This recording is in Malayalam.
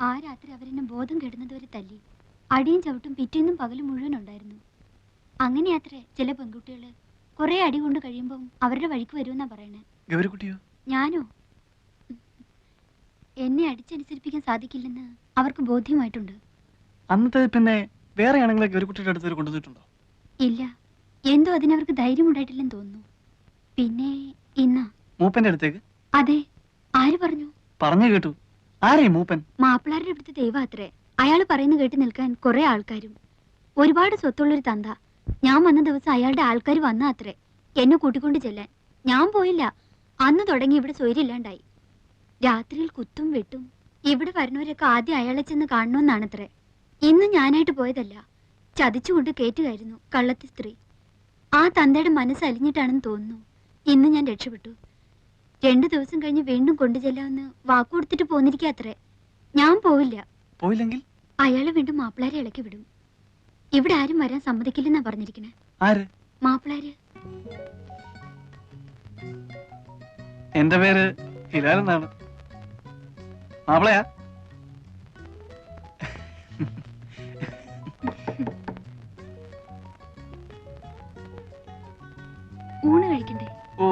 ആ രാത്രി അവരെന്നെ ബോധം കെടുന്നതുവരെ തല്ലി. അടിയും ചവിട്ടും പിറ്റേന്നും പകലും മുഴുവൻ ഉണ്ടായിരുന്നു. അങ്ങനെയാത്രേ ചില പെൺകുട്ടികള് കുറെ അടി കൊണ്ട് കഴിയുമ്പം അവരുടെ വഴിക്ക് വരുമെന്നാ പറയണേ. ഗൗരിക്കുട്ടിയോ? ഞാനോ? എന്നെ അടിച്ചനുസരിപ്പിക്കാൻ സാധിക്കില്ലെന്ന് അവർക്ക് ബോധ്യമായിട്ടുണ്ട്. അന്നത്തെ പിന്നെ വേറെ ആണെങ്കിലെ ഗൗരിക്കുട്ടിയുടെ അടുത്ത് കൊണ്ടുവന്നിട്ടുണ്ടോ? ഇല്ല, എന്തോ അതിനവർക്ക് ധൈര്യം ഉണ്ടായിട്ടില്ലെന്ന് തോന്നുന്നു. പിന്നെ ഇന്നാ മൂപ്പന്റെ അടുത്തേക്ക്? അതെ. ആര് പറഞ്ഞു? പറഞ്ഞു കേട്ടു. ആരേ മൂപ്പൻ? മാപ്പിളാരുടെ അടുത്ത് ദൈവം അത്രേ. അയാൾ പറയുന്ന കേട്ട് നിൽക്കാൻ കുറെ ആൾക്കാരും. ഒരുപാട് സ്വത്തുള്ളൊരു തന്ത. ഞാൻ വന്ന ദിവസം അയാളുടെ ആൾക്കാർ വന്ന അത്രേ എന്നെ കൂട്ടിക്കൊണ്ട് ചെല്ലാൻ. ഞാൻ പോയില്ല. അന്ന് തുടങ്ങി ഇവിടെ സ്വൈര്യമില്ലാണ്ടായി. രാത്രിയിൽ കുത്തും വെട്ടും. ഇവിടെ വരുന്നവരൊക്കെ ആദ്യം അയാളെ ചെന്ന് കാണണമെന്നാണത്രേ. ഇന്ന് ഞാനായിട്ട് പോയതല്ല, ചതിച്ചുകൊണ്ട് കേറ്റുകയായിരുന്നു കള്ളത്തി സ്ത്രീ. ആ തന്തയുടെ മനസ്സ് അലിഞ്ഞിട്ടാണെന്ന് തോന്നുന്നു ഇന്ന് ഞാൻ രക്ഷപ്പെട്ടു. 2 ദിവസം കഴിഞ്ഞ് വീണ്ടും കൊണ്ടുചെല്ലാമെന്ന് വാക്കുകൊടുത്തിട്ട് പോന്നിരിക്കാത്രേ. ഞാൻ പോവില്ല. പോയില്ലെങ്കിൽ അയാളെ വീണ്ടും മാപ്പിളാരെ ഇളക്കി വിടും. ഇവിടെ ആരും വരാൻ സമ്മതിക്കില്ലെന്നാ പറഞ്ഞിരിക്കണേ. ആര്? മാപ്പിളാര്. എന്റെ പേര് ഹിലാൽ എന്നാണ്. മാപ്പിളയാ? ഊണ് കഴിക്കണ്ടേ? ഓ